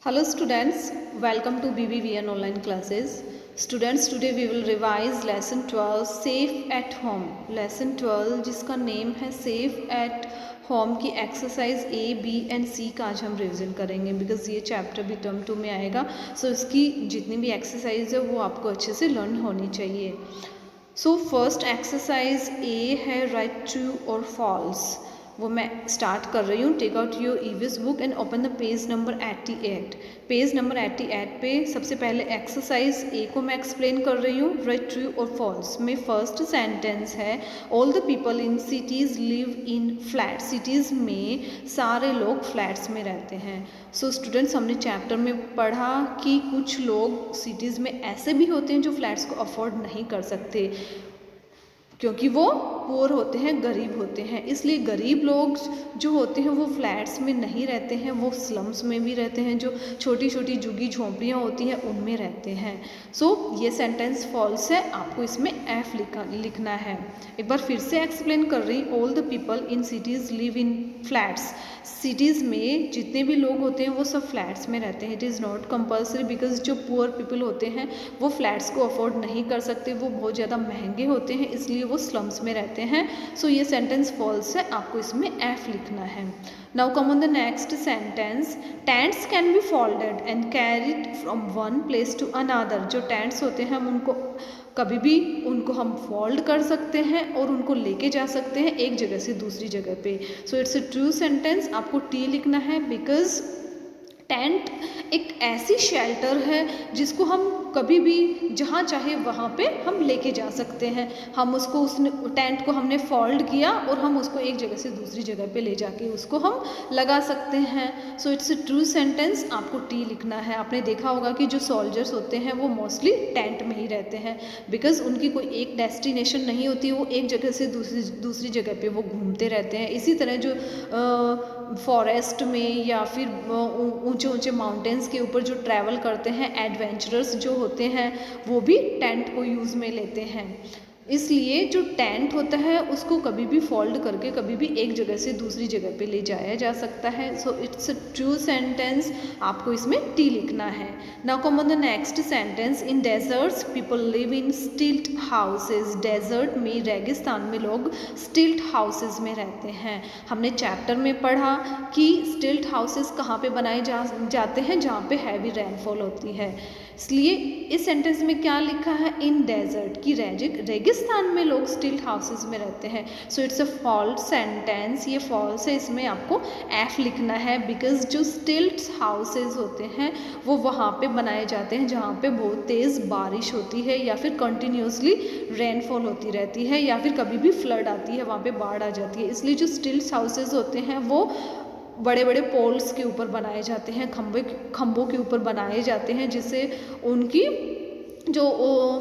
Hello students, welcome to BBVN online classes. Students, today we will revise lesson 12 safe at home. Lesson 12 जिसका name है safe at home की exercise A, B and C का आज हम revision करेंगे because ये chapter भी term 2 में आएगा. सो इसकी जितनी भी एक्सरसाइज है वो आपको अच्छे से लर्न होनी चाहिए. सो फर्स्ट एक्सरसाइज A है राइट ट्रू और फॉल्स. वो मैं स्टार्ट कर रही हूँ. Take out your EVS book and open the page number 88. Page number 88 पे सबसे पहले एक्सरसाइज ए को मैं एक्सप्लेन कर रही हूँ. राइट ट्रू और फॉल्स में फर्स्ट सेंटेंस है all the people in cities live in flat. Cities में सारे लोग फ्लैट्स में रहते हैं. सो स्टूडेंट्स, हमने चैप्टर में पढ़ा कि कुछ लोग सिटीज़ में ऐसे भी होते हैं जो फ्लैट्स को अफोर्ड नहीं कर सकते क्योंकि वो पुअर होते हैं, गरीब होते हैं. इसलिए गरीब लोग जो होते हैं वो फ्लैट्स में नहीं रहते हैं, वो स्लम्स में भी रहते हैं, जो छोटी छोटी झुग्गी झोंपड़ियाँ होती हैं उनमें रहते हैं. सो ये सेंटेंस फॉल्स है. आपको इसमें एफ लिखना है. एक बार फिर से एक्सप्लेन कर रही. All the people in cities live in flats. Cities में जितने भी लोग होते हैं वो सब फ्लैट्स में रहते हैं. It is not compulsory because जो पुअर पीपल होते हैं वो फ्लैट्स को अफोर्ड नहीं कर सकते, वो बहुत ज़्यादा महंगे होते हैं, इसलिए वो स्लम्स में रहते हैं. सो ये सेंटेंस फॉल्स है. आपको इसमें एफ लिखना है. Now come on the next sentence. Tents can be folded and carried from one place to another. जो टेंट्स होते हैं हम उनको कभी भी उनको हम फोल्ड कर सकते हैं और उनको लेके जा सकते हैं एक जगह से दूसरी जगह पे. सो इट्स अ ट्रू सेंटेंस. आपको टी लिखना है बिकॉज टेंट एक ऐसी शेल्टर है जिसको हम कभी भी जहाँ चाहे वहाँ पे हम लेके जा सकते हैं. हम उसको उसने टेंट को हमने फोल्ड किया और हम उसको एक जगह से दूसरी जगह पे ले जाके उसको हम लगा सकते हैं. So it's a true sentence. आपको टी लिखना है. आपने देखा होगा कि जो सोल्जर्स होते हैं वो मोस्टली टेंट में ही रहते हैं बिकॉज उनकी कोई एक डेस्टिनेशन नहीं होती. वो एक जगह से दूसरी जगह पे वो घूमते रहते हैं. इसी तरह जो फॉरेस्ट में या फिर ऊंचे ऊंचे माउंटेन्स के ऊपर जो ट्रैवल करते हैं एडवेंचरर्स जो होते हैं वो भी टेंट को यूज़ में लेते हैं. इसलिए जो टेंट होता है उसको कभी भी फोल्ड करके कभी भी एक जगह से दूसरी जगह पे ले जाया जा सकता है. So it's a true sentence. आपको इसमें टी लिखना है. Now come on the next sentence. In deserts people live in stilt houses. Desert में, रेगिस्तान में लोग स्टिल्ट हाउसेज में रहते हैं. हमने चैप्टर में पढ़ा कि स्टिल्ट हाउसेज कहाँ पे बनाए जाते हैं, जहाँ पे हैवी रेनफॉल होती है. इसलिए इस सेंटेंस में क्या लिखा है, इन डेजर्ट की रेगिस्तान में लोग स्टिल्ट हाउसेज में रहते हैं. So it's a false sentence. ये फॉल्स है. इसमें आपको एफ लिखना है बिकॉज जो स्टिल्ट हाउसेज होते हैं वो वहाँ पे बनाए जाते हैं जहाँ पे बहुत तेज़ बारिश होती है या फिर कंटिन्यूसली रेनफॉल होती रहती है या फिर कभी भी फ्लड आती है, वहाँ पे बाढ़ आ जाती है. इसलिए जो स्टिल्ट हाउसेज होते हैं वो बड़े बड़े पोल्स के ऊपर बनाए जाते हैं, खंभों के ऊपर बनाए जाते हैं जिससे उनकी जो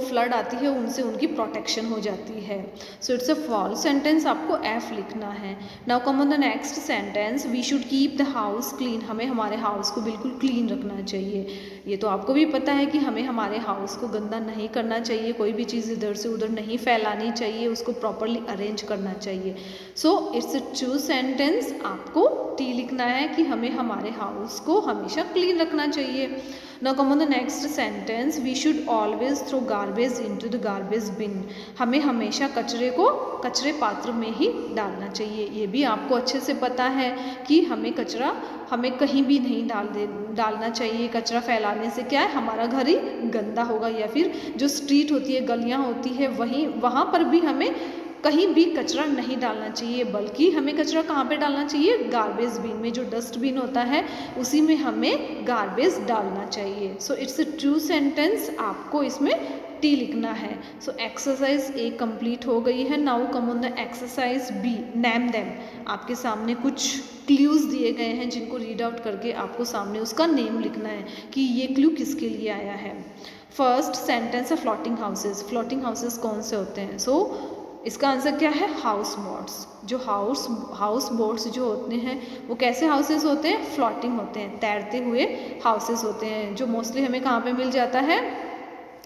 फ्लड आती है उनसे उनकी प्रोटेक्शन हो जाती है. So it's a false sentence. आपको एफ लिखना है. Now come on the next sentence. We should keep the house clean. हमें हमारे हाउस को बिल्कुल क्लीन रखना चाहिए. ये तो आपको भी पता है कि हमें हमारे हाउस को गंदा नहीं करना चाहिए, कोई भी चीज़ इधर से उधर नहीं फैलानी चाहिए, उसको प्रॉपरली अरेंज करना चाहिए. सो इट्स अ ट्रू सेंटेंस. आपको टी लिखना है कि हमें हमारे हाउस को हमेशा क्लीन रखना चाहिए. Now come on the next sentence. We should always throw garbage into the garbage bin. हमें हमेशा कचरे को कचरे पात्र में ही डालना चाहिए. ये भी आपको अच्छे से पता है कि हमें कचरा हमें कहीं भी नहीं डालना चाहिए. कचरा फैलाने से क्या है, हमारा घर ही गंदा होगा या फिर जो स्ट्रीट होती है, गलियाँ होती है, वहाँ पर भी हमें कहीं भी कचरा नहीं डालना चाहिए, बल्कि हमें कचरा कहाँ पे डालना चाहिए, गार्बेज बिन में. जो डस्टबिन होता है उसी में हमें गार्बेज डालना चाहिए. सो इट्स अ ट्रू सेंटेंस. आपको इसमें टी लिखना है. सो एक्सरसाइज ए कंप्लीट हो गई है. Now come on the exercise B. Name them. आपके सामने कुछ क्लूज दिए गए हैं जिनको रीड आउट करके आपको सामने उसका नेम लिखना है कि ये क्लू किसके लिए आया है. फर्स्ट सेंटेंस है फ्लोटिंग हाउसेज. फ्लोटिंग हाउसेज कौन से होते हैं? सो इसका आंसर क्या है, हाउस बोट्स. जो हाउस बोट्स जो होते हैं वो कैसे हाउसेस होते हैं, फ्लोटिंग होते हैं, तैरते हुए हाउसेस होते हैं, जो मोस्टली हमें कहाँ पे मिल जाता है,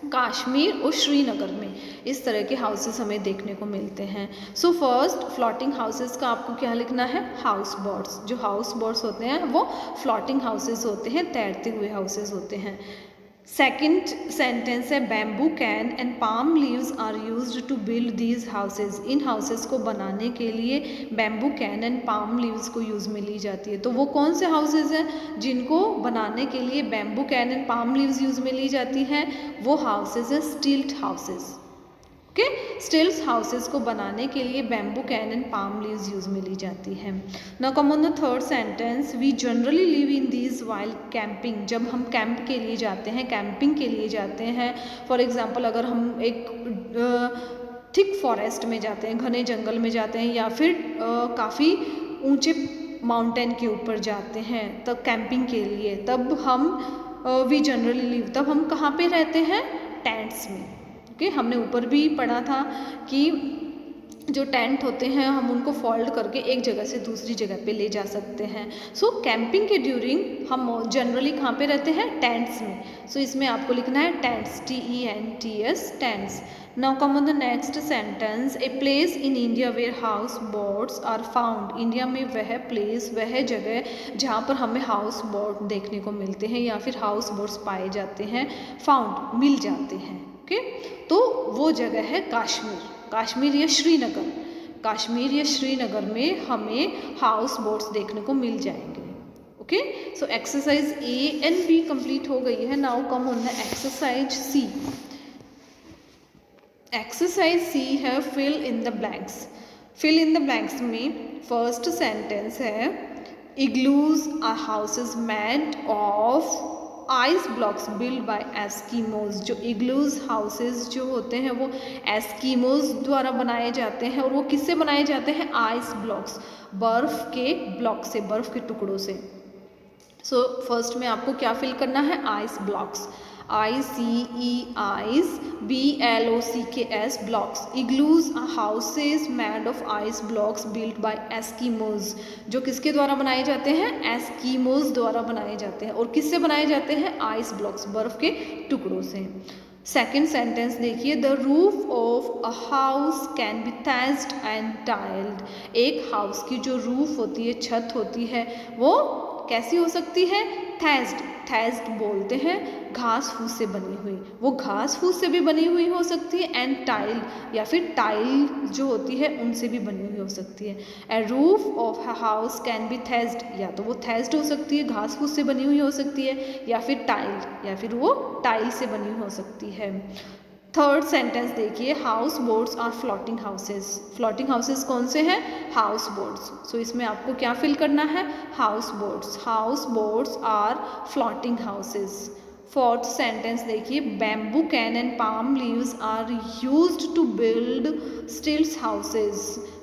कश्मीर और श्रीनगर में इस तरह के हाउसेस हमें देखने को मिलते हैं। सो फर्स्ट फ्लोटिंग हाउसेस का आपको क्या लिखना है, हाउस बोट्स। जो हाउस बोट्स होते हैं वो फ्लोटिंग हाउसेस होते हैं, तैरते हुए हाउसेस होते हैं। सेकेंड सेंटेंस है bamboo cane and palm leaves are used to build these houses. इन हाउसेज को बनाने के लिए bamboo cane and palm leaves को यूज़ में ली जाती है। तो वो कौन से हाउसेज हैं जिनको बनाने के लिए bamboo cane and palm leaves use में ली जाती हैं? वो हाउसेज है स्टिल्ट हाउसेज। ओके, स्टिल्स हाउसेस को बनाने के लिए bamboo cane and palm leaves use में ली जाती है। Now come on the third sentence, we generally live in these while camping. जब हम कैंप के लिए जाते हैं, कैंपिंग के लिए जाते हैं, फॉर एग्जांपल अगर हम एक थिक फॉरेस्ट में जाते हैं, घने जंगल में जाते हैं, या फिर काफ़ी ऊंचे माउंटेन के ऊपर जाते हैं तब कैंपिंग के लिए, तब हम वी जनरली लिव, तब हम कहाँ पे रहते हैं? टेंट्स में। ओके, हमने ऊपर भी पढ़ा था कि जो टेंट होते हैं हम उनको फोल्ड करके एक जगह से दूसरी जगह पे ले जा सकते हैं। सो कैंपिंग के ड्यूरिंग हम जनरली कहाँ पे रहते हैं? टेंट्स में। सो इसमें आपको लिखना है tents, TENTS, tents. Now come on the next sentence, a place in India where house boats are found. India में वह प्लेस, वह जगह जहाँ पर हमें हाउस बोट देखने को मिलते हैं या फिर हाउस बोट्स पाए जाते हैं, फाउंड मिल जाते हैं। ओके, तो वो जगह है कश्मीर, कश्मीर या श्रीनगर। कश्मीर या श्रीनगर में हमें हाउस बोट्स देखने को मिल जाएंगे। Okay, so exercise A and B complete हो गई है। Now come on the exercise C। Exercise C है fill in the blanks. Fill in the blanks में फर्स्ट सेंटेंस है, igloos are houses made of ice blocks build by Eskimos. जो igloos houses जो होते हैं वो एस्कीमोज द्वारा बनाए जाते हैं, और वो किससे बनाए जाते हैं? आइस ब्लॉक्स, बर्फ के ब्लॉक से, बर्फ के टुकड़ों से। सो फर्स्ट में आपको क्या फिल करना है? Ice blocks, ICEIS blocks. Igloos houses made of ice blocks built by Eskimos. जो किसके द्वारा बनाए जाते हैं? एस्कीमोज द्वारा बनाए जाते हैं। और किससे बनाए जाते हैं? आइस ब्लॉक्स, बर्फ के टुकड़ों से। सेकेंड सेंटेंस देखिए, the roof of a house can be thatched and tiled. एक हाउस की जो रूफ होती है, छत होती है, वो कैसी हो सकती है? थैच्ड, थैच्ड बोलते हैं घास फूस से बनी हुई, वो घास फूस से भी बनी हुई हो सकती है, एंड टाइल या फिर टाइल जो होती है उनसे भी बनी हुई हो सकती है। A roof of a house can be thatched, या तो वो थैच्ड हो सकती है, घास फूस से बनी हुई हो सकती है, या फिर टाइल, या फिर वो टाइल से बनी हुई हो सकती है। थर्ड सेंटेंस देखिए, house boats are floating houses. Floating houses कौन से हैं? House boats. सो इसमें आपको क्या फिल करना है? House boats, house boats are floating houses. Fourth sentence देखिए, bamboo cane and palm leaves are used to build stilts houses.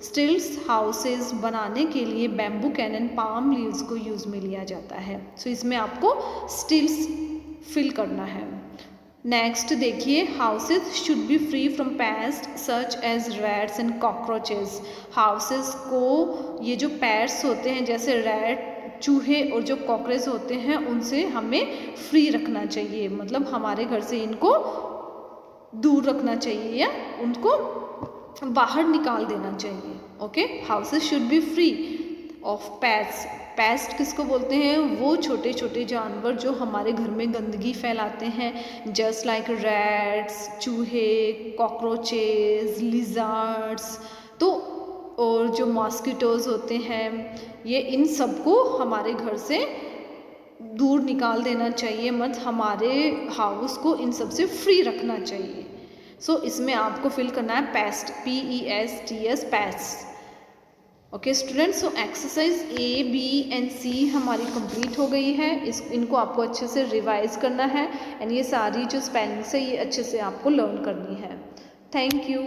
Stilts houses बनाने के लिए bamboo cane and palm leaves को यूज में लिया जाता है। सो इसमें आपको स्टिल्स फिल करना है। नेक्स्ट देखिए, houses should be free from pest such as rats and cockroaches. Houses को ये जो पेस्ट होते हैं जैसे रैट, चूहे और जो कॉकरोच होते हैं उनसे हमें फ्री रखना चाहिए, मतलब हमारे घर से इनको दूर रखना चाहिए या उनको बाहर निकाल देना चाहिए। Okay, houses should be free of paste. Paste किसको बोलते हैं? वो छोटे छोटे जानवर जो हमारे घर में गंदगी फैलाते हैं, जस्ट लाइक रैट्स, चूहे, कॉकरोचेस, लिजर्ड्स। तो और जो मॉस्किटोज होते हैं, ये इन सबको हमारे घर से दूर निकाल देना चाहिए, मत हमारे हाउस को इन सब से फ्री रखना चाहिए। सो इसमें आपको फिल करना है paste, PESTS, paste. Okay students, so exercise A, B and C हमारी कंप्लीट हो गई है। इनको आपको अच्छे से रिवाइज करना है, एंड ये सारी जो स्पेलिंग्स है ये अच्छे से आपको लर्न करनी है। Thank you.